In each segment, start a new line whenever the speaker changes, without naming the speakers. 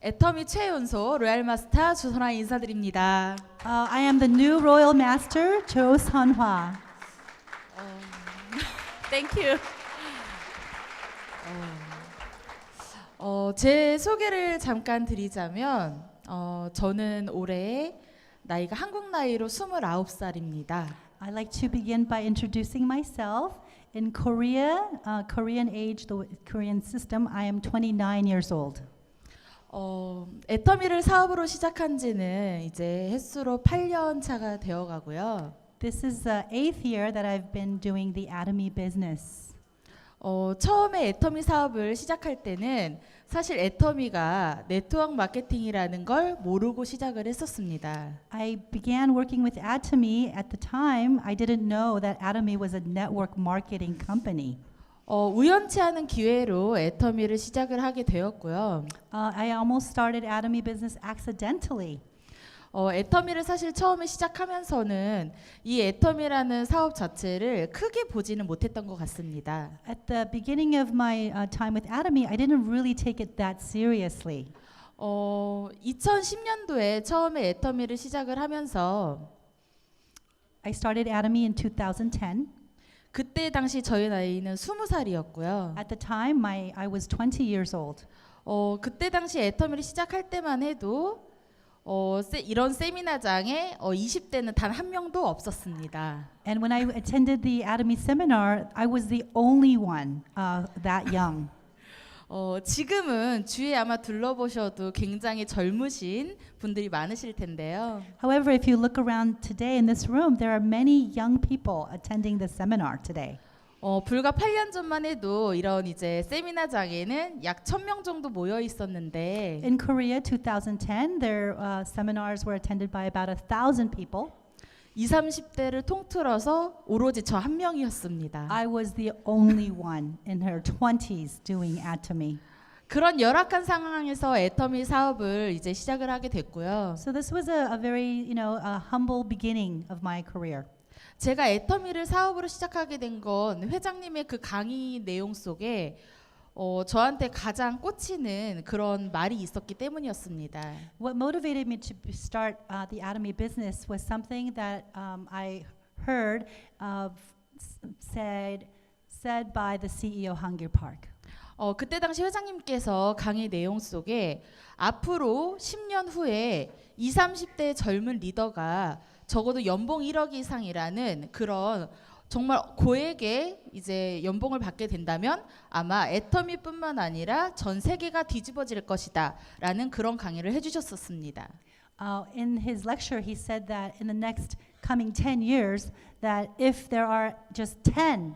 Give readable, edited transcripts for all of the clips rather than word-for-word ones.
애터미 최연소 로얄 마스터 조선아 인사드립니다.
I am the new Royal Master, Jo Sunhwa.
Thank you. 제 소개를 잠깐 드리자면 저는 올해 나이가 한국 나이로 29살입니다.
I'd like to begin by introducing myself. In Korea, Korean age, the Korean system, I am 29 years old.
애터미를 사업으로 시작한 지는 이제 횟수로 8년 차가 되어 가고요.
This is the 8th year that I've been doing the Atomy business.
처음에 애터미 사업을 시작할 때는 사실 애터미가 네트워크 마케팅이라는 걸 모르고 시작을 했었습니다.
I began working with Atomy at the time. I didn't know that Atomy was a network marketing company.
우연치 않은 기회로 애터미를 시작을 하게 되었고요.
I almost started Atomy business accidentally.
애터미를 사실 처음에 시작하면서는 이 애터미라는 사업 자체를 크게 보지는 못했던 것 같습니다.
At the beginning of my time with Atomy, I didn't really take it that seriously.
2010년도에 처음에 애터미를 시작을 하면서
I started Atomy in 2010.
그때 당시 저희 나이는 20살이었고요.
At the time, I was 20 years old.
그때 당시 애터미를 시작할 때만 해도 이런 세미나장에 20대는 단 한 명도 없었습니다.
And when I attended the Atomy seminar, I was the only one that young.
지금은 주위에 아마 둘러보셔도 굉장히 젊으신 분들이 많으실 텐데요.
However, if you look around today in this room, there are many young people attending the seminar today.
불과 8년 전만 해도 이런 이제 세미나장에는 약 1,000명 정도 모여 있었는데
In Korea, 2010, their seminars were attended by about 1,000 people.
20, 30대를 통틀어서 오로지 저 한 명이었습니다.
I was the only one in her 20s doing Atomy.
그런 열악한 상황에서 애터미 사업을 이제 시작을 하게 됐고요.
So this was a very, a humble beginning of my career.
제가 애터미를 사업으로 시작하게 된 건 회장님의 그 강의 내용 속에 저한테 가장 꽂히는 그런 말이 있었기 때문이었습니다.
What motivated me to start the Atomy business was something that I heard said by the CEO Hangil Park.
그때 당시 회장님께서 강의 내용 속에 앞으로 10년 후에 20, 30대 젊은 리더가 적어도 연봉 1억 이상이라는 그런 정말 고액의 이제 연봉을 받게 된다면 아마 애터미뿐만 아니라 전 세계가 뒤집어질 것이다라는 그런 강의를 해주셨었습니다.
In his lecture, he said that in the next coming 10 years, that if there are just 10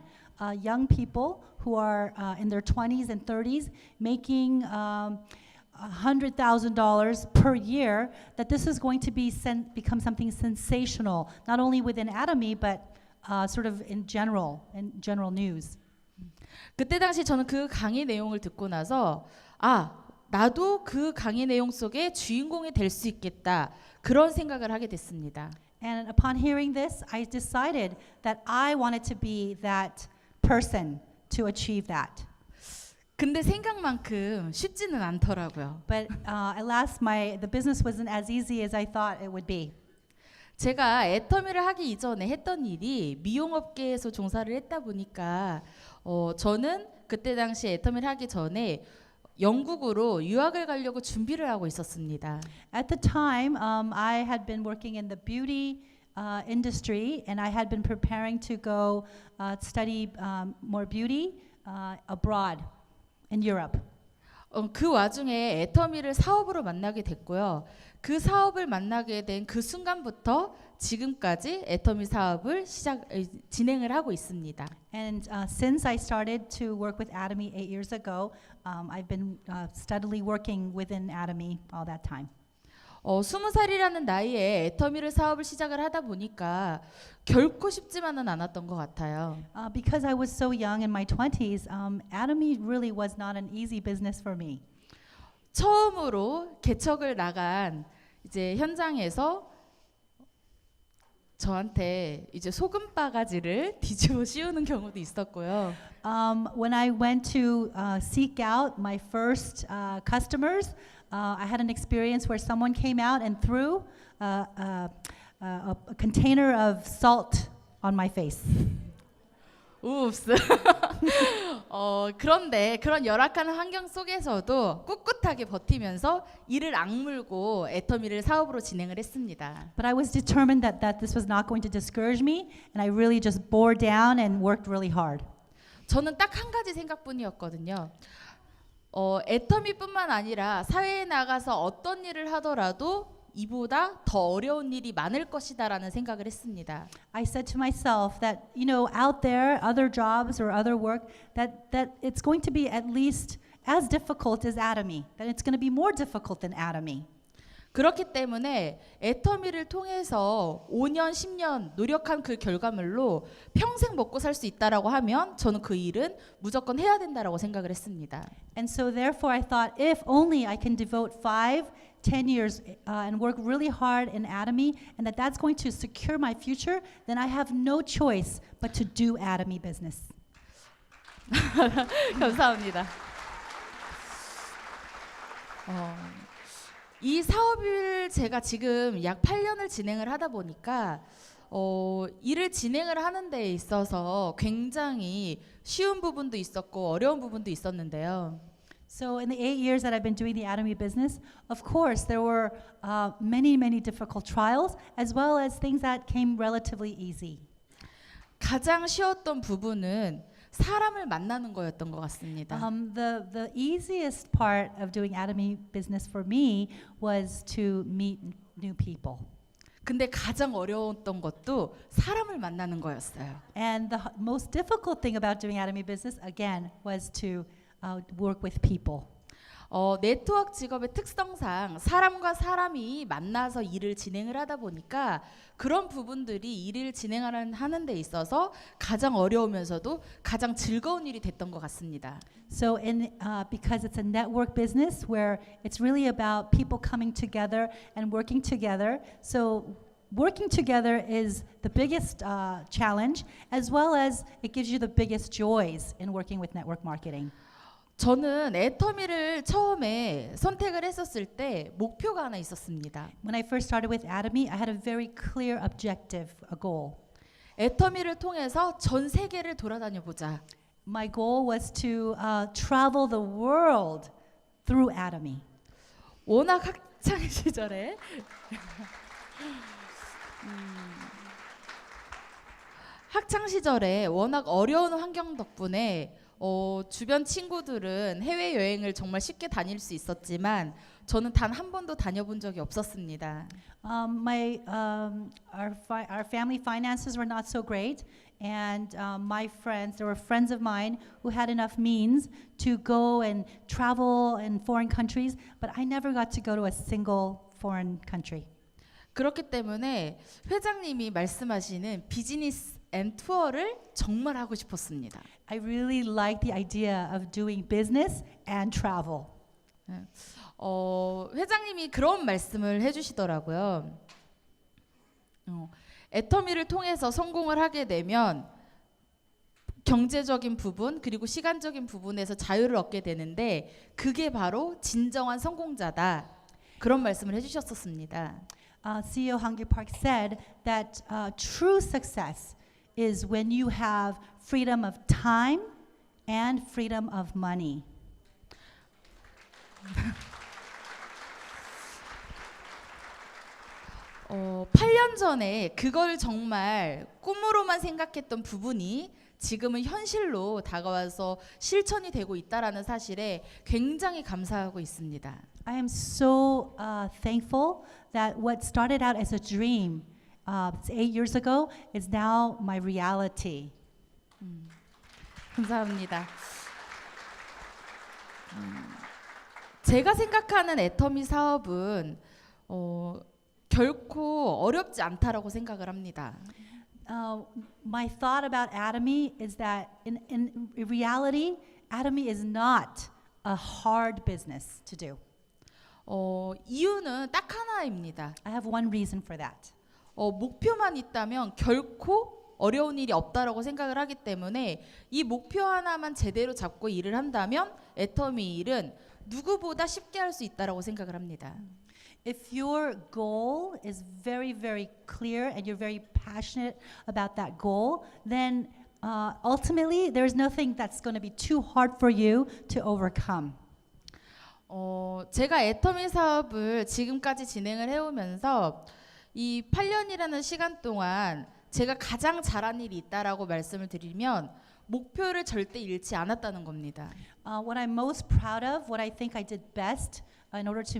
young people who are in their 20s and 30s making $100,000 per year, that this is going to become something sensational, not only within Atomy, but sort of in general news.
그때 당시 저는 그 강의 내용을 듣고 나서 나도 그 강의 내용 속에 주인공이 될 수 있겠다 그런 생각을 하게 됐습니다.
And upon hearing this, I decided that I wanted to be that person to achieve that.
근데 생각만큼 쉽지는 않더라고요.
But alas, the business wasn't as easy as I thought it would be.
제가 애터미를 하기 이전에 했던 일이 미용업계에서 종사를 했다 보니까 저는 그때 당시 애터미를 하기 전에 영국으로 유학을 가려고 준비를 하고 있었습니다.
At the time, I had been working in the beauty industry, and I had been preparing to go study more beauty abroad in Europe.
그 와중에 애터미를 사업으로 만나게 됐고요. 그 사업을 만나게 된 그 순간부터 지금까지 애터미 사업을 진행을 하고 있습니다.
And since I started to work with Atomy 8 years ago, I've been steadily working within Atomy all that time.
20살이라는 나이에 애터미를 사업을 시작을 하다 보니까 결코 쉽지만은 않았던 것 같아요.
Because I was so young in my 20s, Atomy really was not an easy business for me.
처음으로 개척을 나간 이제 현장에서 저한테 이제 소금 바가지를 뒤집어 씌우는 경우도 있었고요.
When I went to seek out my first customers, I had an experience where someone came out and threw a container of salt on my face.
웁스. 그런데 그런 열악한 환경 속에서도 꿋꿋하게 버티면서 이를 악물고 애터미를 사업으로 진행을 했습니다.
But I was determined that this was not going to discourage me, and I really just bore down and worked really hard.
저는 딱 한 가지 생각뿐이었거든요. 애터미뿐만 아니라 사회에 나가서 어떤 일을 하더라도 이보다 더 어려운 일이 많을 것이다라는 생각을 했습니다.
I said to myself that, you know, out there, other jobs or other work, that it's going to be at least as difficult as Atomy, that it's going to be more difficult than Atomy.
그렇기 때문에 애터미를 통해서 5년, 10년 노력한 그 결과물로 평생 먹고 살 수 있다라고 하면 저는 그 일은 무조건 해야 된다라고 생각을 했습니다.
And so therefore I thought, if only I can devote 5-10 years and work really hard in Atomy, and that's going to secure my future, then I have no choice but to do Atomy business.
감사합니다. 이 사업을 제가 지금 약 8년을 진행을 하다 보니까 일을 진행을 하는 데 있어서 굉장히 쉬운 부분도 있었고 어려운 부분도 있었는데요.
So in the 8 years that I've been doing the Atomy business, of course there were many difficult trials, as well as things that came relatively easy.
가장 쉬웠던 부분은 사람을 만나는 거였던 것 같습니다.
The easiest part of doing Atomy business for me was to meet new people.
근데 가장 어려웠던 것도 사람을 만나는 거였어요.
And the most difficult thing about doing Atomy business, again, was to work with people.
네트워크 직업의 특성상 사람과 사람이 만나서 일을 진행을 하다 보니까 그런 부분들이 일을 진행하는 데 있어서 가장 어려우면서도 가장 즐거운 일이 됐던 것 같습니다.
So because it's a network business where it's really about people coming together and working together, so working together is the biggest challenge, as well as it gives you the biggest joys in working with network marketing.
저는 애터미를 처음에 선택을 했었을 때 목표가 하나 있었습니다.
When I first started with Atomy, I had a very clear objective, a goal.
애터미를 통해서 전 세계를 돌아다녀 보자.
My goal was to travel the world through Atomy.
워낙 학창 시절에 학창 시절에 워낙 어려운 환경 덕분에 주변 친구들은 해외 여행을 정말 쉽게 다닐 수 있었지만 저는 단 한 번도 다녀본 적이 없었습니다.
Our family finances were not so great, and my friends, there were friends of mine who had enough means to go and travel in foreign countries, but I never got to go to a single foreign country.
그렇기 때문에 회장님이 말씀하시는 비즈니스 앤 투어를 정말 하고 싶었습니다.
I really liked the idea of doing business and travel.
회장님이 그런 말씀을 해주시더라고요. 애터미를 통해서 성공을 하게 되면 경제적인 부분 그리고 시간적인 부분에서 자유를 얻게 되는데 그게 바로 진정한 성공자다. 그런 말씀을 해주셨었습니다.
CEO Hangyu Park said that true success is when you have freedom of time and freedom of money.
8년 전에 그걸 정말 꿈으로만 생각했던 부분이 지금은 현실로 다가와서 실천이 되고 있다라는 사실에 굉장히 감사하고 있습니다.
I am so thankful that what started out as a dream 8 years ago is now my reality.
감사합니다. 제가 생각하는 애터미 사업은 결코 어렵지 않다라고 생각을 합니다.
My thought about Atomy is that in reality, Atomy is not a hard business to do.
이유는 딱 하나입니다.
I have one reason for that.
목표만 있다면 결코 어려운 일이 없다라고 생각을 하기 때문에 이 목표 하나만 제대로 잡고 일을 한다면 애터미 일은 누구보다 쉽게 할 수 있다라고 생각을 합니다.
If your goal is very, very clear and you're very passionate about that goal, then ultimately there's nothing that's going to be too hard for you to overcome.
제가 애터미 사업을 지금까지 진행을 해오면서 이 8년이라는 시간 동안 제가 가장 잘한 일이 있다라고 말씀을 드리면 목표를 절대 잃지 않았다는 겁니다.
What I'm most proud of, what I think I did best in order to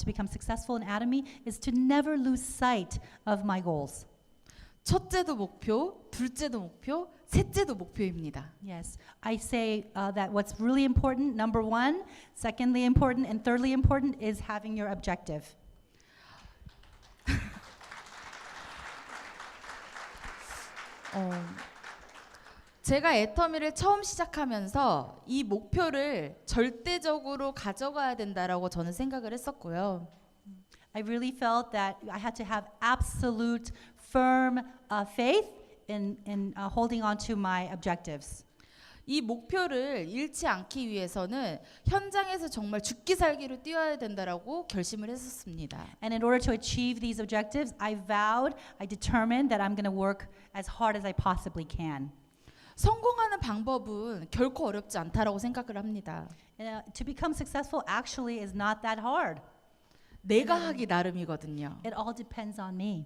become successful in Atomy is to never lose sight of my goals.
첫째도 목표, 둘째도 목표, 셋째도 목표입니다.
Yes, I say that what's really important, number one, secondly important, and thirdly important is having your objective.
제가 애터미를 처음 시작하면서 이 목표를 절대적으로 가져가야 된다라고 저는 생각을 했었고요.
I really felt that I had to have absolute firm faith in holding on to my objectives.
이 목표를 잃지 않기 위해서는 현장에서 정말 죽기 살기로 뛰어야 된다라고 결심을 했었습니다.
And in order to achieve these objectives, I determined that I'm going to work as hard as I possibly can.
성공하는 방법은 결코 어렵지 않다라고 생각을 합니다.
To become successful actually is not that hard.
내가 하기 나름이거든요.
It all depends on me.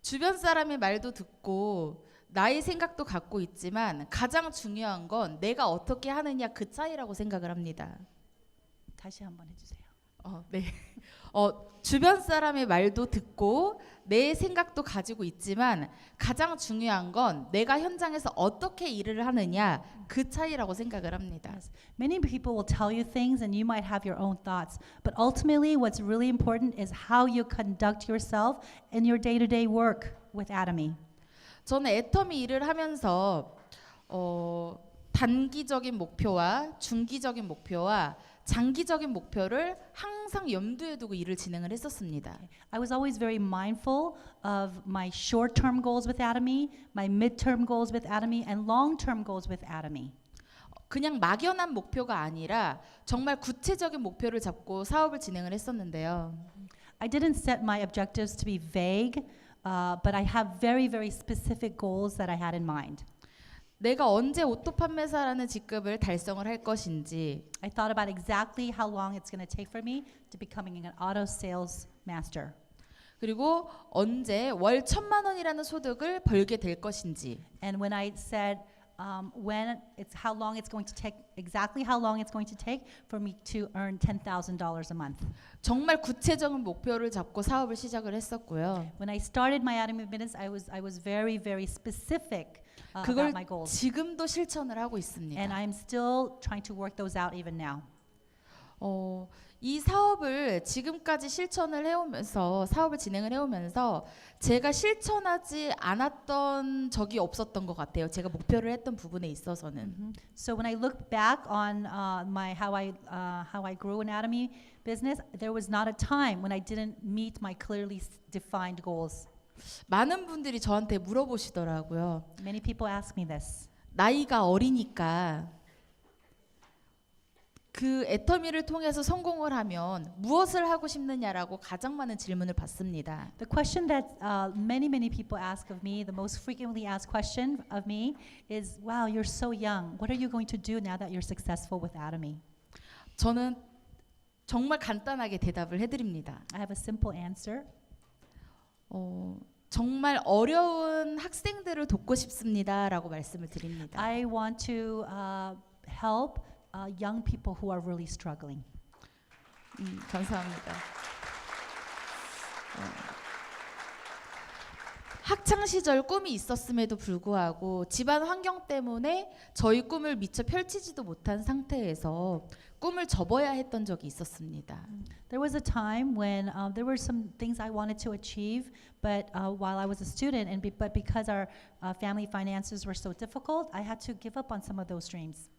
주변 사람의 말도 듣고 나의 생각도 갖고 있지만 가장 중요한 건 내가 어떻게 하느냐 그 차이라고 생각을 합니다.
다시 한번 해주세요.
네. 주변 사람의 말도 듣고 내 생각도 가지고 있지만 가장 중요한 건 내가 현장에서 어떻게 일을 하느냐 그 차이라고 생각을 합니다.
Yes. Many people will tell you things and you might have your own thoughts, but ultimately what's really important is how you conduct yourself in your day-to-day work with Atomy.
저는 애터미 일을 하면서 단기적인 목표와 중기적인 목표와 장기적인 목표를 항상 염두에 두고 일을 진행을 했었습니다.
I was always very mindful of my short-term goals with Atomy, my mid-term goals with Atomy, and long-term goals with Atomy.
그냥 막연한 목표가 아니라 정말 구체적인 목표를 잡고 사업을 진행을 했었는데요.
I didn't set my objectives to be vague, but I have very, very specific goals that I had in mind.
내가 언제 오토 판매사라는 직급을 달성을 할 것인지,
I thought about exactly how long it's going to take for me to becoming an auto sales master.
그리고 언제 월 1,000만 원이라는 소득을 벌게 될 것인지,
And when I said how long it's going to take, exactly how long it's going to take for me to earn $10,000 a month.
정말 구체적인 목표를 잡고 사업을 시작을 했었고요.
When I started my Atomy business, I was very, very specific about
그걸
my goals.
지금도 실천을 하고 있습니다.
And I'm still trying to work those out even now.
이 사업을 지금까지 실천을 해오면서 사업을 진행을 해오면서 제가 실천하지 않았던 적이 없었던 것 같아요. 제가 목표를 했던 부분에 있어서는.
So when I look back on how I grew in Atomy business, there was not a time when I didn't meet my clearly defined goals.
많은 분들이 저한테 물어보시더라고요.
Many people ask me this.
나이가 어리니까 그 애터미를 통해서 성공을 하면 무엇을 하고 싶느냐라고 가장 많은 질문을 받습니다.
The question that many people ask of me, the most frequently asked question of me is, "Wow, you're so young. What are you going to do now that you're successful with Atomy?"
저는 정말 간단하게 대답을 해드립니다.
I have a simple answer.
정말 어려운 학생들을 돕고 싶습니다라고 말씀을 드립니다.
I want to help young people who are really struggling.
감사합니다. 학창 시절 꿈이 있었음에도 불구하고 집안 환경 때문에 저희 꿈을 미처 펼치지도 못한 상태에서 꿈을 접어야 했던 적이 있었습니다.
There was a time when there were some things I wanted to achieve, but while I was a student, but because our family finances were so difficult, I had to give up on some of those dreams.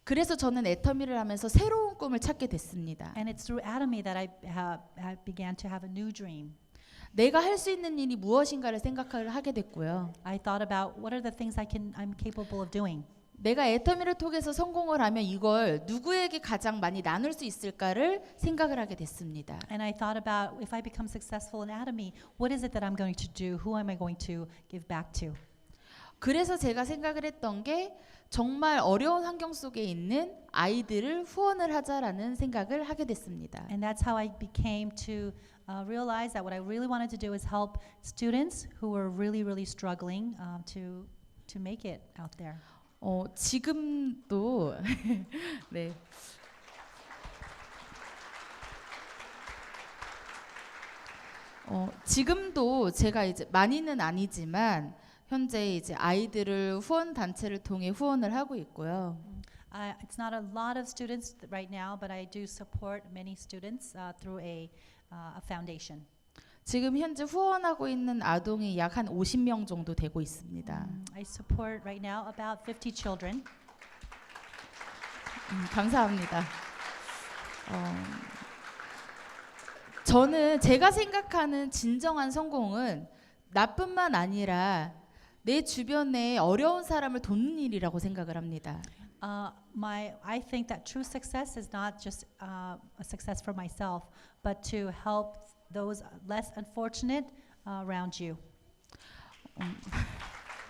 그래서 저는 애터미를 하면서 새로운 꿈을 찾게 됐습니다.
And it's through Atomy that I began to have a new dream.
내가 할 수 있는 일이 무엇인가를 생각을 하게 됐고요.
I thought about what are the things I'm capable of doing.
내가 애터미를 통해서 성공을 하면 이걸 누구에게 가장 많이 나눌 수 있을까를 생각을 하게 됐습니다.
And I thought about if I become successful in Atomy, what is it that I'm going to do? Who am I going to give back to?
그래서 제가 생각을 했던 게 정말 어려운 환경 속에 있는 아이들을 후원을 하자라는 생각을 하게 됐습니다.
And that's how I became to realize that what I really wanted to do is help students who were really struggling to make it out there.
지금도 네. 지금도 제가 이제 많이는 아니지만 현재 이제 아이들을 후원 단체를 통해 후원을 하고 있고요.
It's not a lot of students right now, but I do support many students through a foundation.
지금 현재 후원하고 있는 아동이 약 한 50명 정도 되고 있습니다.
I support right now about 50 children.
감사합니다. 저는 제가 생각하는 진정한 성공은 나뿐만 아니라 내 주변에 어려운 사람을 돕는 일이라고 생각을 합니다.
I think that true success is not just a success for myself, but to help those less unfortunate around you.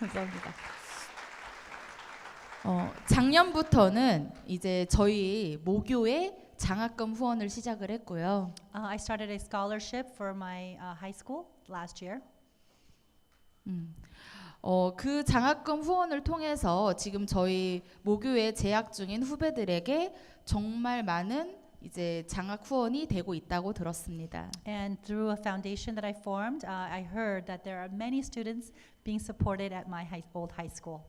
감사합니다. 작년부터는 이제 저희 모교에 장학금 후원을 시작을 했고요.
I started a scholarship for my high school last year.
그 장학금 후원을 통해서 지금 저희 모교에 재학 중인 후배들에게 정말 많은 이제 장학 후원이 되고 있다고 들었습니다.
And through a foundation that I formed, I heard that there are many students being supported at my old high school.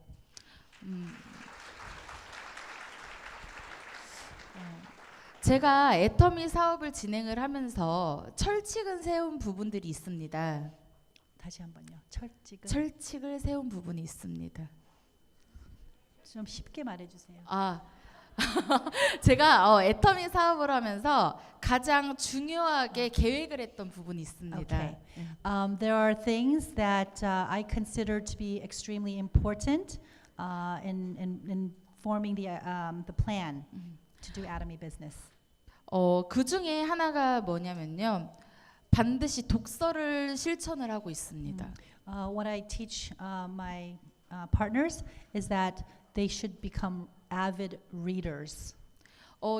제가 애터미 사업을 진행을 하면서 철칙을 세운 부분들이 있습니다.
다시 한번요.
철칙을 세운 부분이 있습니다.
좀 쉽게 말해주세요.
제가 애터미 사업을 하면서 가장 중요하게 계획을 했던 부분이 있습니다.
Okay. There are things that I consider to be extremely important in forming the plan to do Atomy business.
그 중에 하나가 뭐냐면요. 반드시 독서를 실천을 하고 있습니다.
What I teach my partners is that they should become avid readers.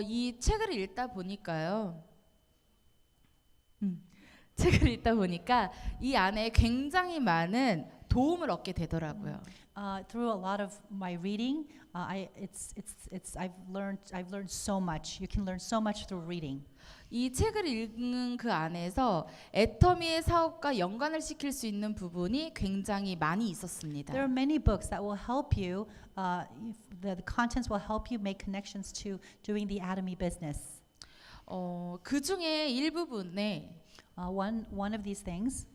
이 책을 읽다 보니까요. 책을 읽다 보니까 이 안에 굉장히 많은 도움을 얻게 되더라고요.
Through a lot of my reading, I've learned so much. You can learn so much through reading.
이 책을 읽는 그 안에서 애터미의 사업과 연관을 시킬 수 있는 부분이 굉장히 많이 있었습니다.
There are many books that will help you. The contents will help you make connections to doing the Atomy business.
그 중에 일부분에
One of these things.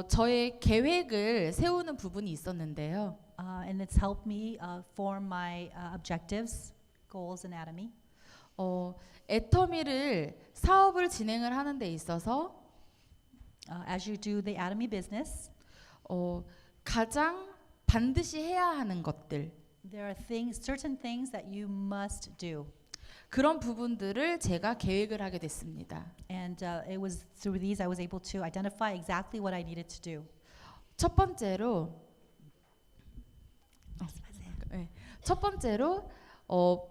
저의 계획을 세우는 부분이 있었는데요.
And it's helped me form my objectives, goals in Atomy.
애터미를 사업을 진행을 하는 데 있어서
As you do the Atomy business,
가장 반드시 해야 하는 것들
there are certain things that you must do.
그런 부분들을 제가 계획을 하게 됐습니다.
And it was through these I was able to identify exactly what I needed to do.
첫 번째로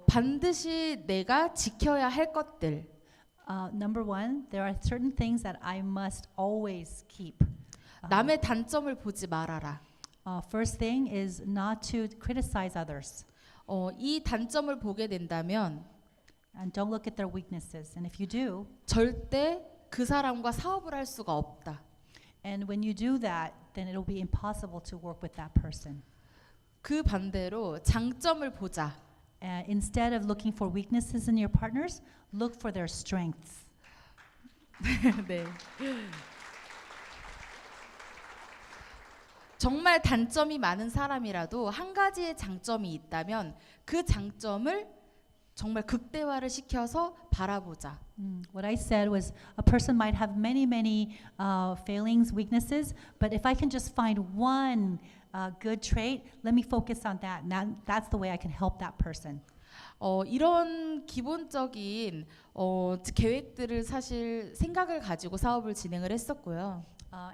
반드시 내가 지켜야 할 것들.
Number one, there are certain things that I must always keep.
남의 단점을 보지 말아라.
First thing is not to criticize others.
이 단점을 보게 된다면
And don't look at their weaknesses. And if you do,
절대 그 사람과 사업을 할 수가 없다.
and when you do that, then it'll be impossible to work with that person.
그 반대로 장점을 보자.
Instead of looking for weaknesses in your partners, look for their strengths.
네. 정말 단점이 많은 사람이라도 한 가지의 장점이 있다면 그 장점을 정말 극대화를 시켜서 바라보자.
What I said was a person might have many failings, weaknesses, but if I can just find one good trait, let me focus on that. And that's the way I can help that person.
이런 기본적인 계획들을 사실 생각을 가지고 사업을 진행을 했었고요.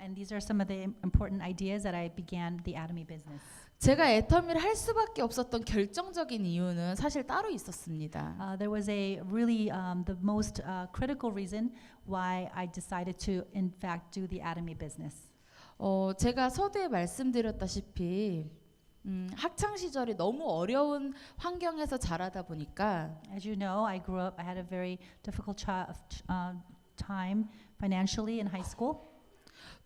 And these are some of the important ideas that I began the Atomy business.
제가 애터미를 할 수밖에 없었던 결정적인 이유는 사실 따로 있었습니다.
There was a really the most critical reason why I decided to, in fact, do the Atomy business.
제가 서두에 말씀드렸다시피 학창 시절이 너무 어려운 환경에서 자라다 보니까
As you know, I had a very difficult time financially in high school.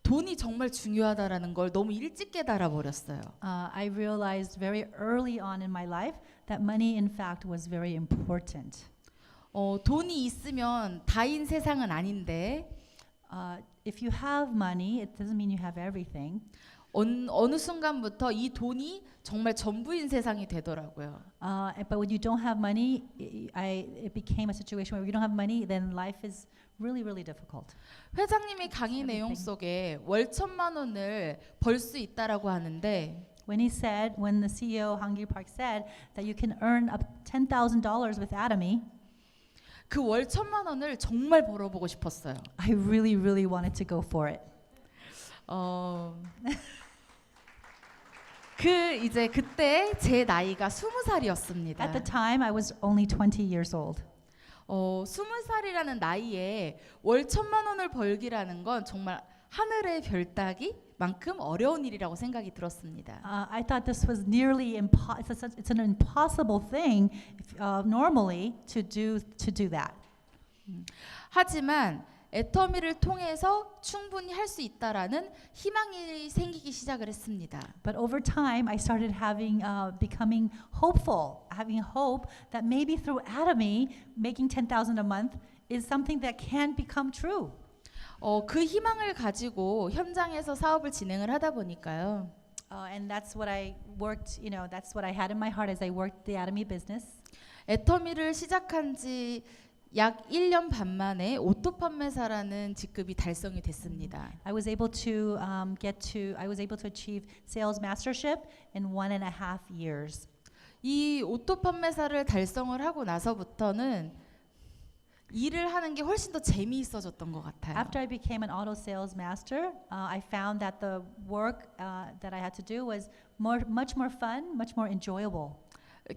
돈이 정말 중요하다라는 걸 너무 일찍 깨달아 버렸어요.
I realized very early on in my life that money, in fact, was very important.
돈이 있으면 다인 세상은 아닌데
If you have money, it doesn't mean you have everything.
어느 순간부터 이 돈이 정말 전부인 세상이 되더라고요.
But when you don't have money, it became a situation where you don't have money, then life is really, really difficult.
회장님이 강의 내용 속에 월 1,000만 원을 벌 수 있다라고 하는데
When the CEO Hangil Park said that you can earn up $10,000 with Atomy,
그 월 1,000만 원을 정말 벌어보고 싶었어요.
I really, really wanted to go for it.
그때 제 나이가 20살이었습니다.
At the time, I was only 20 years old.
20살이라는 나이에 월 1,000만 원을 벌기라는 건 정말 하늘의 별따기만큼 어려운 일이라고 생각이 들었습니다.
I thought this was nearly it's an impossible thing normally to do that.
하지만 애터미를 통해서 충분히 할 수 있다라는 희망이 생기기 시작을 했습니다.
But over time, I started becoming hopeful, having hope that maybe through Atomy, making $10,000 a month is something that can become true.
그 희망을 가지고 현장에서 사업을 진행을 하다 보니까요.
And that's what I worked. That's what I had in my heart as I worked the Atomy business.
애터미를 시작한 지 약 1년 반 만에 오토 판매사라는 직급이 달성이 됐습니다.
I was able to achieve sales mastership in 1.5 years.
이 오토 판매사를 달성을 하고 나서부터는 일을 하는 게 훨씬 더 재미있어졌던 것 같아요.
After I became an auto sales master, I found that the work that I had to do was much more fun, much more enjoyable.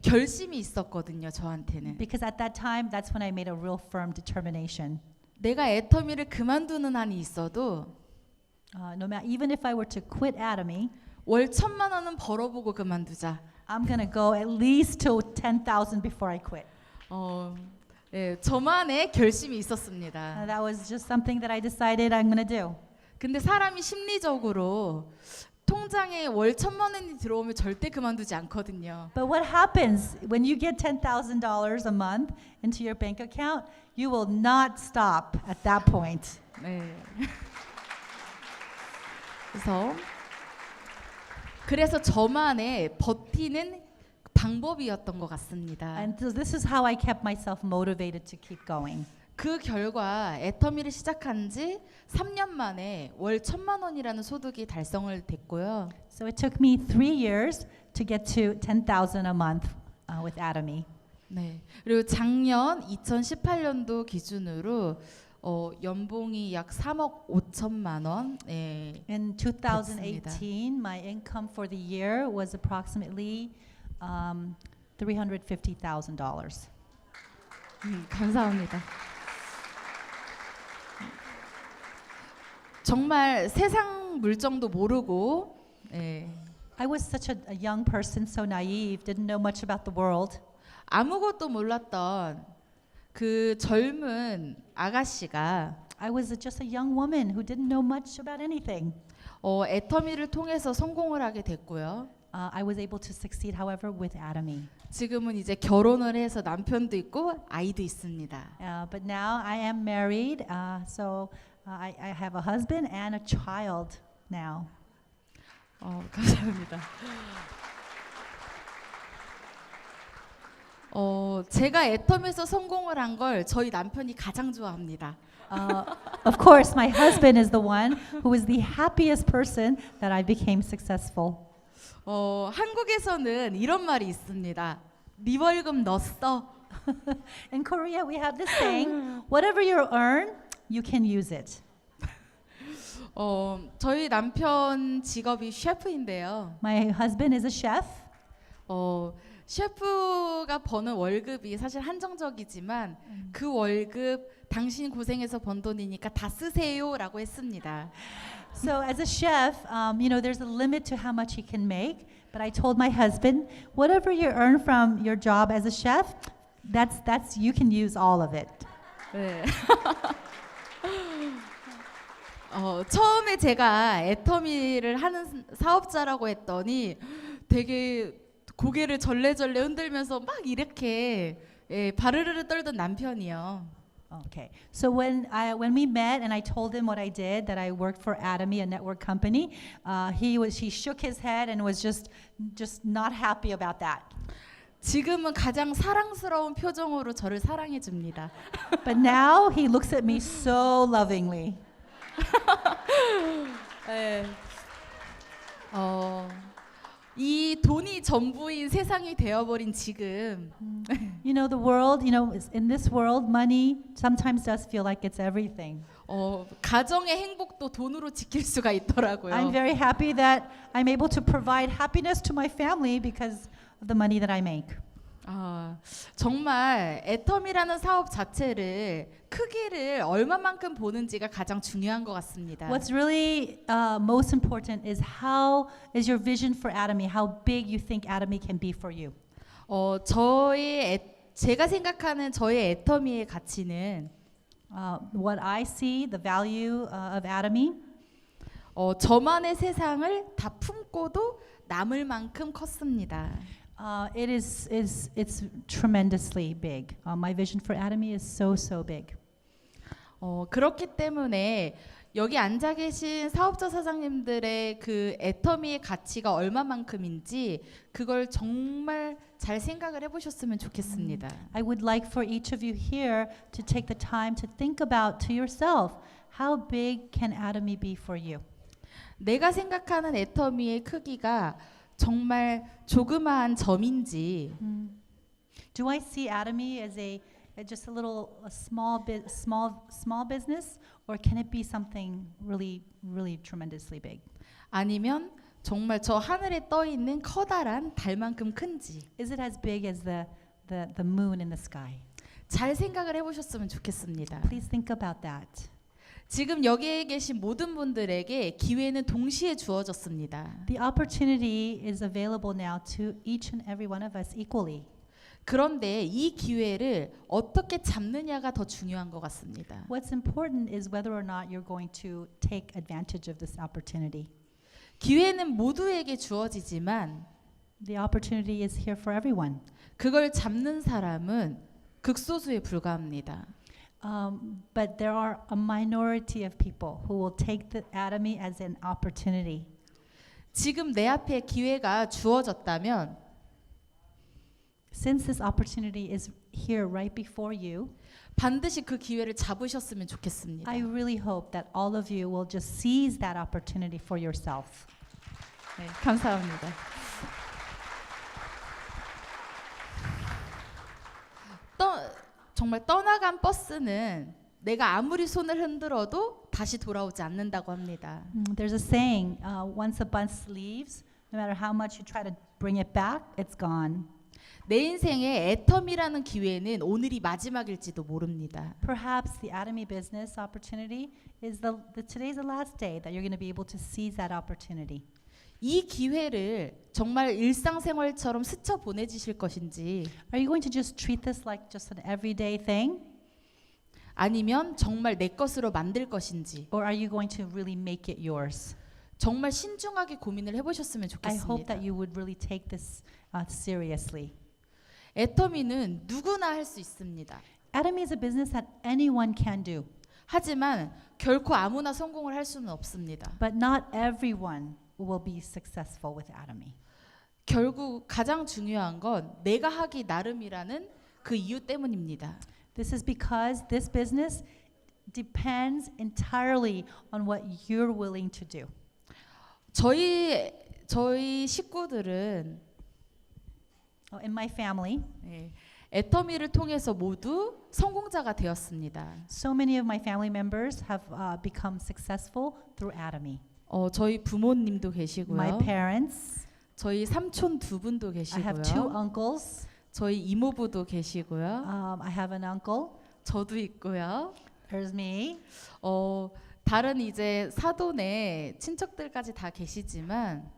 결심이 있었거든요, 저한테는.
Because at that time, that's when I made a real firm determination.
내가 애터미를 그만두는 한이 있어도
Even if I were to quit Atomy,
월 1,000만 원은 벌어보고 그만두자.
I'm gonna go at least to 10,000 before I quit.
저만의 결심이 있었습니다.
That was just something that I decided I'm gonna do.
근데 사람이 심리적으로 통장에 월 1,000만 원이 들어오면 절대 그만두지 않거든요.
But what happens when you get $10,000 a month into your bank account? You will not stop at that point.
네. 그래서 저만의 버티는 방법이었던 것 같습니다.
And so this is how I kept myself motivated to keep going.
그 결과 애터미를 시작한 지 3년 만에 월 1,000만 원이라는 소득이 달성을 됐고요.
So it took me 3 years to get to 10,000 a month with Atomy.
네. 그리고 작년 2018년도 기준으로 연봉이 약 3억 5천만 원. 네.
In 2018, my income for the year was approximately $350,000.
감사합니다. 정말 세상 물정도 모르고
I was such a young person, so naive, didn't know much about the world.
아무것도 몰랐던 그 젊은 아가씨가
I was just a young woman who didn't know much about anything.
애터미를 통해서 성공을 하게 됐고요.
I was able to succeed, however, with Atomy.
지금은 이제 결혼을 해서 남편도 있고 아이도 있습니다.
But now I am married, so I have a husband and a child now.
감사합니다. 제가 애터미에서 성공을 한 걸 저희 남편이 가장 좋아합니다.
Of course, my husband is the one who is the happiest person that I became successful.
한국에서는 이런 말이 있습니다. 네 월급 너 써.
In Korea, we have this saying, whatever you earn, you can use it.
저희 남편 직업이 셰프인데요.
My husband is a chef.
셰프가 버는 월급이 사실 한정적이지만 그 월급 당신 고생해서 번 돈이니까 다 쓰세요라고 했습니다.
So as a chef, there's a limit to how much he can make. But I told my husband, whatever you earn from your job as a chef, that's you can use all of it.
네. 처음에 제가 애터미를 하는 사업자라고 했더니 되게 고개를 절레절레 흔들면서 막 이렇게 바르르르 떨던 남편이요.
Okay. So when we met and I told him what I did, that I worked for Atomy, a network company, he shook his head and was just not happy about that.
지금은 가장 사랑스러운 표정으로 저를 사랑해 줍니다.
But now he looks at me so lovingly.
네. 이 돈이 전부인 세상이 되어버린 지금
The world, in this world, money sometimes does feel like it's everything.
가정의 행복도 돈으로 지킬 수가 있더라고요.
I'm very happy that I'm able to provide happiness to my family because of the money that I make.
정말 애터미라는 사업 자체를 크기를 얼마만큼 보는지가 가장 중요한 것 같습니다.
What's really most important is how is your vision for Atomy, how big you think Atomy can be for you.
제가 생각하는 저의 애터미의 가치는
What I see, the value of Atomy,
저만의 세상을 다 품고도 남을 만큼 컸습니다.
it's tremendously big. My vision for Atomy is so big.
그렇기 때문에 여기 앉아 계신 사업자 사장님들의 그 애터미의 가치가 얼마만큼인지 그걸 정말 잘 생각을 해보셨으면 좋겠습니다.
I would like for each of you here to take the time to think about to yourself, how big can Atomy be for you?
내가 생각하는 애터미의 크기가 정말 조그마한 점인지
Do I see Atomy as just a small business, or can it be something really tremendously big?
아니면 정말 저 하늘에 떠 있는 커다란 달만큼 큰지
Is it as big as the moon in the sky?
잘 생각을 해보셨으면 좋겠습니다.
Please think about that.
지금 여기에 계신 모든 분들에게 기회는 동시에 주어졌습니다.
The opportunity is available now to each and every one of us equally.
그런데 이 기회를 어떻게 잡느냐가 더 중요한 것 같습니다.
What's important is whether or not you're going to take advantage of this opportunity.
기회는 모두에게 주어지지만
The opportunity is here for everyone.
그걸 잡는 사람은 극소수에 불과합니다.
But there are a minority of people who will take the Atomy as an opportunity.
지금 내 앞에 기회가 주어졌다면
Since this opportunity is here right before you,
반드시 그 기회를 잡으셨으면 좋겠습니다.
I really hope that all of you will just seize that opportunity for yourself.
네, 감사합니다. 정말 떠나간 버스는 내가 아무리 손을 흔들어도 다시 돌아오지 않는다고 합니다.
There's a saying, once a bus leaves, no matter how much you try to bring it back, it's gone.
내 인생의 애터미라는 기회는 오늘이 마지막일지도 모릅니다.
Perhaps the Atomy business opportunity is today's the last day that you're going to be able to seize that opportunity.
이 기회를 정말 일상생활처럼 스쳐 보내주실 것인지
Are you going to just treat this like just an everyday thing?
아니면 정말 내 것으로 만들 것인지
Or are you going to really make it yours?
정말 신중하게 고민을 해보셨으면
I hope
좋겠습니다.
that you would really take this seriously.
애터미는 누구나 할 수 있습니다.
Atomy is a business that anyone can do,
하지만 결코 아무나 성공을 할 수는 없습니다.
but not everyone will be successful with Atomy.
결국 가장 중요한 건 내가 하기 나름이라는 그 이유 때문입니다.
This is because this business depends entirely on what you're willing to do.
저희 식구들은
in my family,
예, 애터미를 통해서 모두 성공자가 되었습니다.
so many of my family members have become successful through Atomy.
저희 부모님도
My
계시고요.
parents,
저희 삼촌 두 분도
I have two
계시고요.
uncles.
저희 이모부도 계시고요.
I have an uncle.
저도 있고요.
There's me.
다른 이제 사돈의 친척들까지 다 계시지만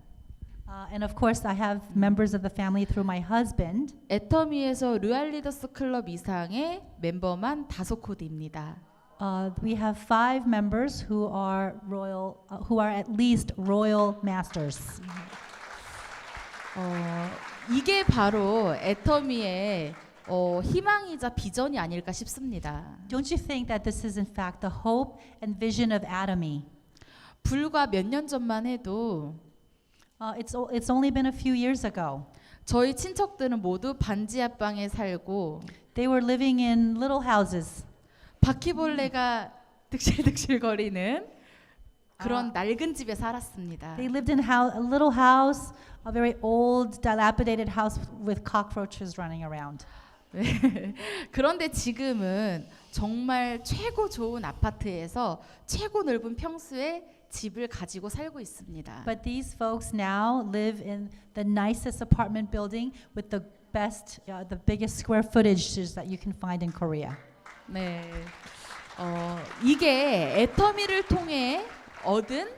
And of course, I have members of the family through my husband.
애터미에서 르알 리더스 클럽 이상의 멤버만 5코드입니다.
We have 5 members who are who are at least royal masters.
이게 바로 애터미의 희망이자 비전이 아닐까 싶습니다.
Don't you think that this is in fact the hope and vision of Atomy?
불과 몇 년 전만 해도
It's only been a few years ago.
저희 친척들은 모두 반지 앞방에 살고
They were living in little houses.
바퀴벌레가 득실득실거리는 그런 낡은 집에 살았습니다.
They lived in a little house, a very old, dilapidated house with cockroaches running around.
그런데 지금은 정말 최고 좋은 아파트에서 최고 넓은 평수의 집을 가지고 살고 있습니다.
But these folks now live in the nicest apartment building with the best, the biggest square footages that you can find in Korea.
네, 이게 애터미를 통해 얻은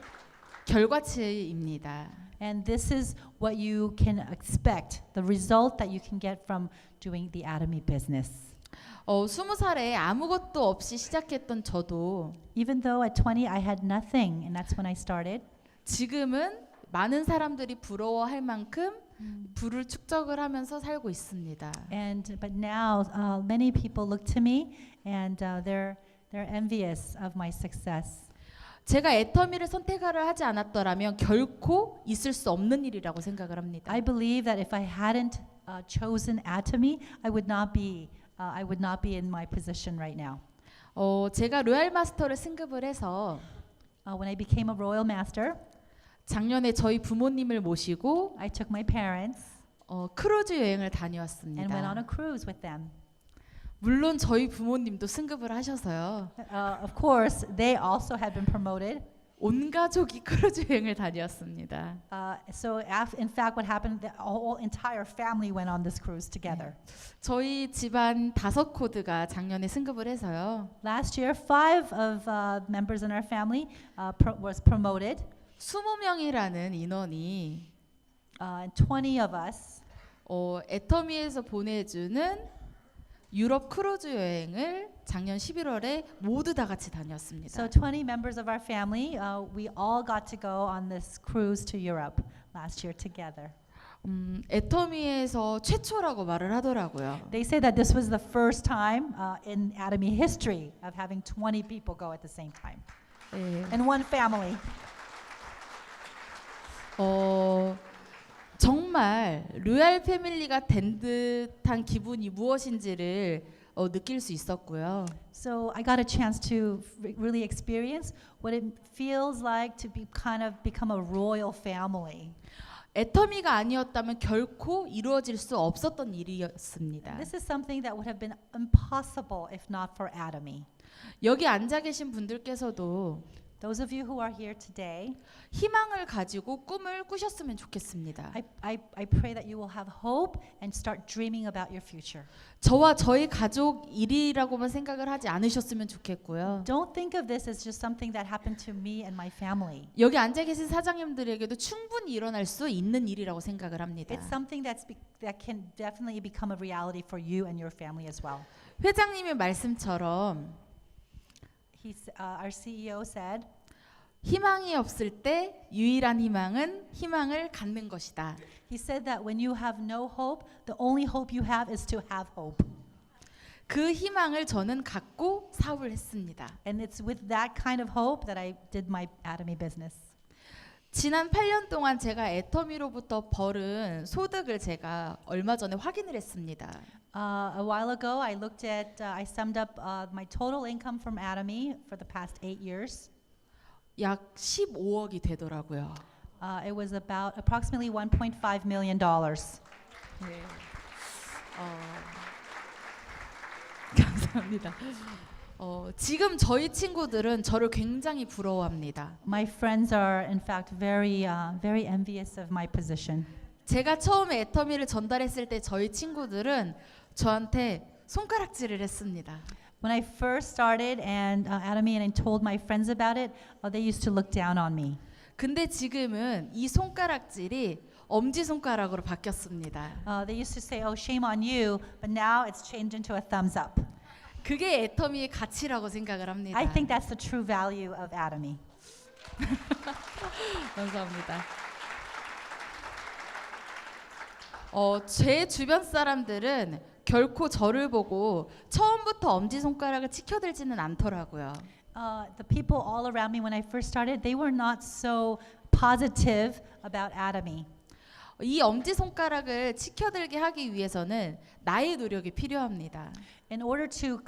결과치입니다.
And this is what you can expect, the result that you can get from doing the Atomy business.
20살에 아무것도 없이 시작했던 저도
Even though at 20 I had nothing, and that's when I started,
지금은 많은 사람들이 부러워할 만큼 부를 축적을 하면서 살고 있습니다.
but now many people look to me and they're envious of my success.
제가 애터미를 선택을 하지 않았더라면 결코 있을 수 없는 일이라고 생각을 합니다.
I believe that if I hadn't chosen Atomy, I would not be in my position right now.
제가 로얄 마스터를 승급을 해서
When I became a royal master,
작년에 저희 부모님을 모시고
I took my parents
크루즈 여행을
and went on
다녀왔습니다.
a cruise with them.
물론 저희 부모님도 승급을 하셔서요.
Of course, they also had been promoted.
온 가족이 크루즈 여행을 다녀왔습니다.
In fact, what happened, the whole entire family went on this cruise together.
저희 집안 5코드가 작년에 승급을 해서요.
Last year, 5 of members in our family was promoted.
20명이라는 인원이
20 of us
애터미에서 보내주는 유럽 크루즈 여행을 작년 11월에 모두 다 같이 다녔습니다.
So 20 members of our family, we all got to go on this cruise to Europe last year together.
애터미에서 최초라고 말을 하더라고요.
They say that this was the first time in Atomy history of having 20 people go at the same time
네.
in one family.
정말 로얄 패밀리가 된 듯한 기분이 무엇인지를 느낄 수 있었고요.
So I got a chance to really experience what it feels like to become a royal family.
애터미가 아니었다면 결코 이루어질 수 없었던 일이었습니다.
This is something that would have been impossible if not for Atomy.
여기 앉아 계신 분들께서도
Those of you who are here today,
희망을 가지고 꿈을 꾸셨으면 좋겠습니다.
I pray that you will have hope and start dreaming about your future.
저와 저희 가족 일이라고만 생각을 하지 않으셨으면 좋겠고요.
Don't think of this as just something that happened to me and my family.
여기 앉아 계신 사장님들에게도 충분히 일어날 수 있는 일이라고 생각을 합니다.
It's something that can definitely become a reality for you and your family as well.
회장님의 말씀처럼
Our CEO said,
희망이 없을 때 유일한 희망은 희망을 갖는 것이다.
he said that when you have no hope, the only hope you have is to have hope.
그 희망을 저는 갖고 사업을 했습니다.
And it's with that kind of hope that I did my Atomy business.
지난 8년 동안 제가 애터미로부터 벌은 소득을 제가 얼마 전에 확인을 했습니다.
A while ago, I summed up my total income from Atomy for the past 8 years.
약 15억이 되더라고요.
It was about approximately $1.5 million.
네. 감사합니다. 지금 저희 친구들은 저를 굉장히 부러워합니다.
My friends are, in fact, very envious of my position.
제가 처음에 애터미를 전달했을 때 저희 친구들은 저한테 손가락질을 했습니다.
When I first started and Atomy and I told my friends about it, they used to look down on me.
근데 지금은 이 손가락질이 엄지 손가락으로 바뀌었습니다.
They used to say, "Oh, shame on you," but now it's changed into a thumbs up.
그게 애터미의 가치라고 생각을 합니다.
I think that's the true value of Atomy.
감사합니다. 제 주변 사람들은 결코 저를 보고 처음부터 엄지 손가락을 치켜들지는 않더라고요.
The people all around me when I first started, they were not so positive about Atomy.
이 엄지 손가락을 치켜들게 하기 위해서는 나의 노력이 필요합니다.
In order to,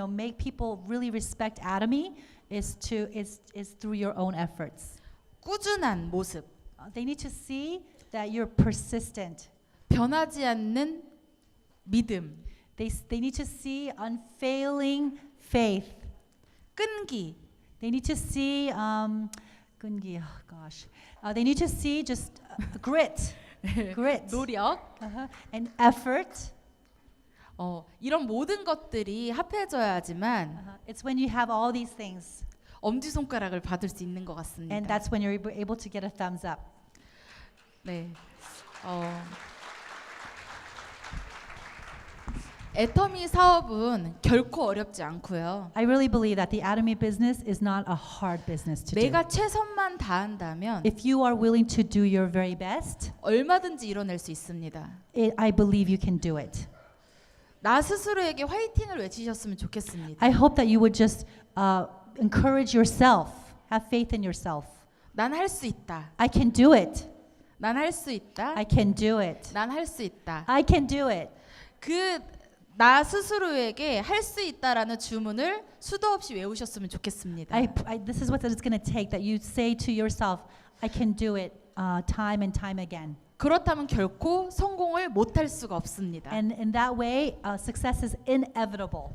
make people really respect Atomy, is through your own efforts.
꾸준한 모습,
They need to see that you're persistent.
변하지 않는 믿음,
They need to see unfailing faith.
끈기,
They need to see, 끈기, oh gosh. They need to see just grit, grit,
노력,
and effort.
이런 모든 것들이 합해져야지만
It's when you have all these things,
엄지 손가락을 받을 수 있는 것 같습니다.
and that's when you're able to get a thumbs up.
네. 애터미 사업은 결코 어렵지 않고요.
I really believe that the Atomy business is not a hard business to do.
내가 최선만 다한다면
If you are willing to do your very best,
얼마든지 이뤄낼 수 있습니다.
I believe you can do it.
나 스스로에게 화이팅을 외치셨으면 좋겠습니다.
I hope that you would just encourage yourself, have faith in yourself.
난 할 수 있다.
I can do it.
난 할 수 있다.
I can do it.
난 할 수 있다.
I can do it.
나 스스로에게 할 수 있다라는 주문을 수도 없이 외우셨으면 좋겠습니다.
This is what it's going to take, that you say to yourself, I can do it time and time again.
그렇다면 결코 성공을 못할 수가 없습니다.
And in that way, success is inevitable.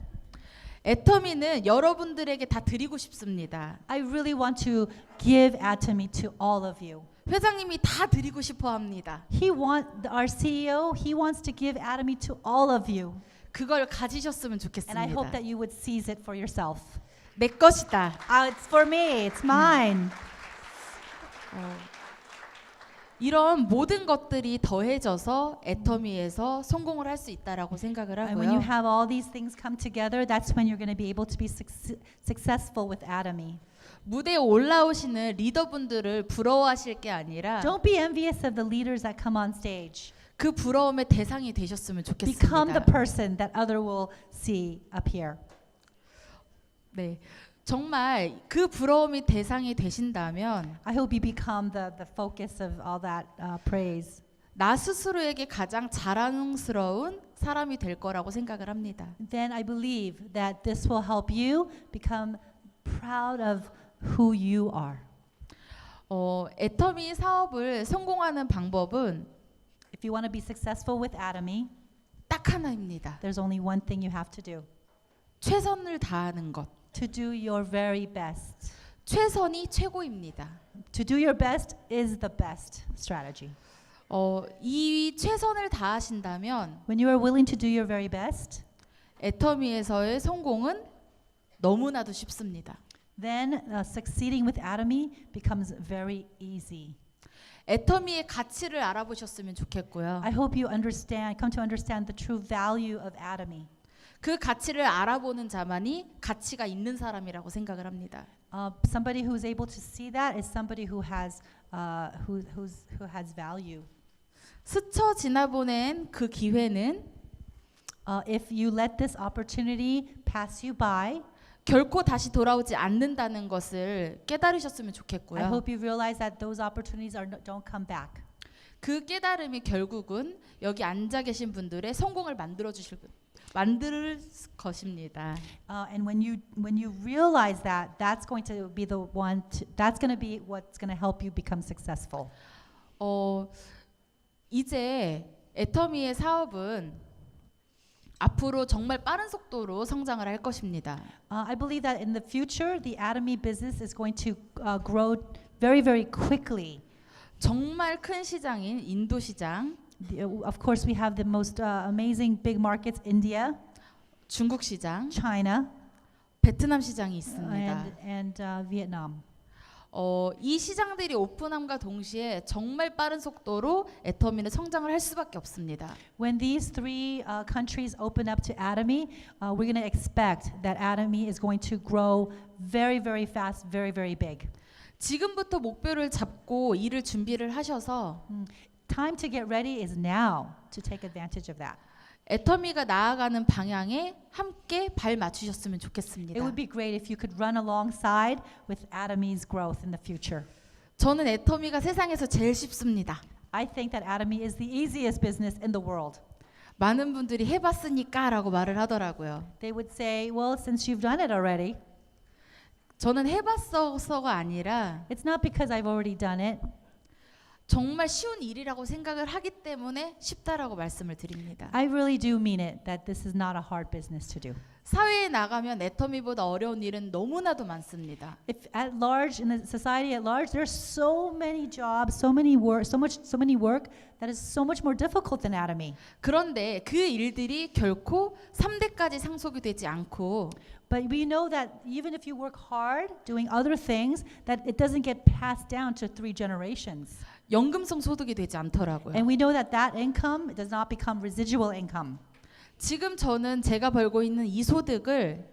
애터미는 여러분들에게 다 드리고 싶습니다.
I really want to give Atomy to all of you.
회장님이 다 드리고 싶어 합니다.
Our CEO, he wants to give Atomy to all of you.
그걸 가지셨으면
And I hope
좋겠습니다.
that you would seize it for yourself.
내 것이다.
It's for me, it's mine.
이런 모든 것들이 더해져서 애터미에서 성공을 할 수 있다라고 생각을
And when you
하고요.
have all these things come together, that's when you're going to be able to be successful with Atomy.
무대에 올라오시는 리더분들을 부러워하실 게 아니라
Don't be envious of the leaders that come on stage.
그 부러움의 대상이 되셨으면
Become the
좋겠습니다.
person that other will see up here.
네, 정말 그 부러움이 대상이 되신다면
I hope you become the focus of all that praise.
나 스스로에게 가장 자랑스러운 사람이 될 거라고 생각을 합니다.
Then I believe that this will help you become proud of who you are.
애터미 사업을 성공하는 방법은
If you want to be successful with Atomy,
딱 하나입니다.
there's only one thing you have to do.
최선을 다하는 것.
To do your very best.
최선이 최고입니다.
To do your best is the best strategy.
이 최선을 다하신다면
When you are willing to do your very best,
애터미에서의 성공은 너무나도 쉽습니다.
then succeeding with Atomy becomes very easy.
애터미의 가치를 알아보셨으면 좋겠고요.
I hope you come to understand the true value of Atomy.
그 가치를 알아보는 자만이 가치가 있는 사람이라고 생각을 합니다.
Somebody who's able to see that is somebody who has value.
스쳐 지나보낸 그 기회는
If you let this opportunity pass you by,
결코 다시 돌아오지 않는다는 것을 깨달으셨으면
I
좋겠고요.
hope you realize that those opportunities don't come back.
그 깨달음이 결국은 여기 앉아 계신 분들의 성공을 만들 것입니다.
And when you realize that, that's going to be the one. That's going to be what's going to help you become successful.
이제 애터미의 사업은 앞으로 정말 빠른 속도로 성장을 할 것입니다.
I believe that in the future, the Atomy business is going to grow very, very quickly.
정말 큰 시장인 인도 시장,
Of course, we have the most amazing big markets: India,
중국 시장,
China,
베트남 시장이 있습니다.
and Vietnam.
이 시장들이 오픈함과 동시에 정말 빠른 속도로 애터미는 성장을 할 수밖에 없습니다.
When these three countries open up to Atomy, we're going to expect that Atomy is going to grow very, very fast, very, very big.
지금부터 목표를 잡고 일을 준비를 하셔서
Time to get ready is now to take advantage of that.
애터미가 나아가는 방향에 함께 발 맞추셨으면
It
좋겠습니다.
would be great if you could run alongside with Atomy's growth in the future.
저는 애터미가 세상에서 제일 쉽습니다.
I think that Atomy is the easiest business in the world.
많은 분들이 해봤으니까라고 말을 하더라고요.
They would say, well, since you've done it already,
저는 해봤어서가 아니라
it's not because I've already done it.
정말 쉬운 일이라고 생각을 하기 때문에 쉽다라고 말씀을 드립니다.
I really do mean it, that this is not a hard business to do.
사회에 나가면 애터미보다 어려운 일은 너무나도 많습니다.
If at large, in the society at large, there's so many jobs, so many work that is so much more difficult than Atomy.
그런데 그 일들이 결코 3대까지 상속이 되지 않고
But we know that even if you work hard doing other things, that it doesn't get passed down to 3 generations.
연금성 소득이 되지 않더라고요.
And we know that that income does not become residual income.
지금 저는 제가 벌고 있는 이 소득을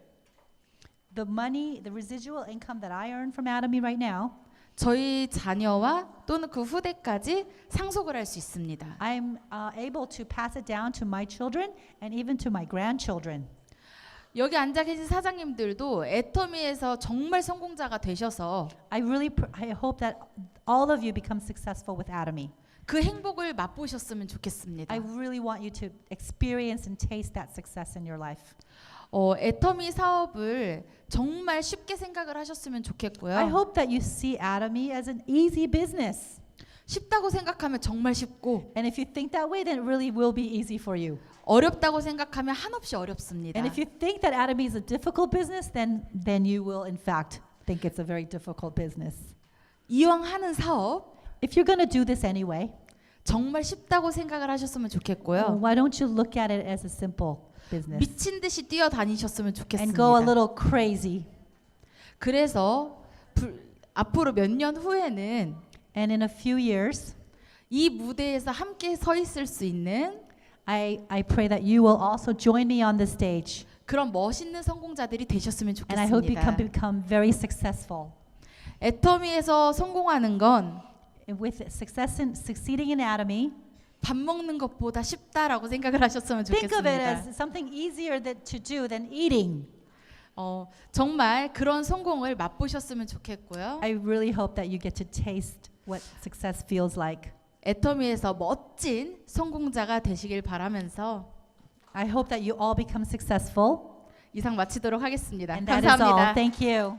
The money, the residual income that I earn from Atomy right now,
저희 자녀와 또는 그 후대까지 상속을 할 수 있습니다.
I'm able to pass it down to my children and even to my grandchildren.
여기 앉아 계신 사장님들도 애터미에서 정말 성공자가 되셔서
I hope that all of you become successful with Atomy.
그 행복을 맛보셨으면 좋겠습니다.
I really want you to experience and taste that success in your life.
애터미 사업을 정말 쉽게 생각을 하셨으면 좋겠고요.
I hope that you see Atomy as an easy business.
쉽다고 생각하면 정말 쉽고
And if you think that way, then it really will be easy for you.
어렵다고 생각하면 한없이 어렵습니다.
And if you think that Atomy is a difficult business, then you will in fact think it's a very difficult business.
이왕 하는 사업
If you're going to do this anyway,
정말 쉽다고 생각을 하셨으면 좋겠고요.
why don't you look at it as a simple business
미친 듯이 뛰어다니셨으면
and
좋겠습니다.
go a little crazy?
그래서 앞으로 몇 년 후에는
And in a few years,
이 무대에서 함께 서 있을 수 있는
I pray that you will also join me on the stage.
그런 멋있는 성공자들이 되셨으면
And I hope you can
좋겠습니다.
become very successful.
애터미에서 성공하는 건
And with succeeding in Atomy,
밥 먹는 것보다 쉽다라고 생각을 하셨으면
think of it
좋겠습니다.
as something easier to do than eating.
정말 그런 성공을 맛보셨으면 좋겠고요.
I really hope that you get to taste what success feels like.
애터미에서 멋진 성공자가 되시길 바라면서
I hope that you all become successful.
이상 마치도록 하겠습니다.
And that is all.
감사합니다.
Thank you.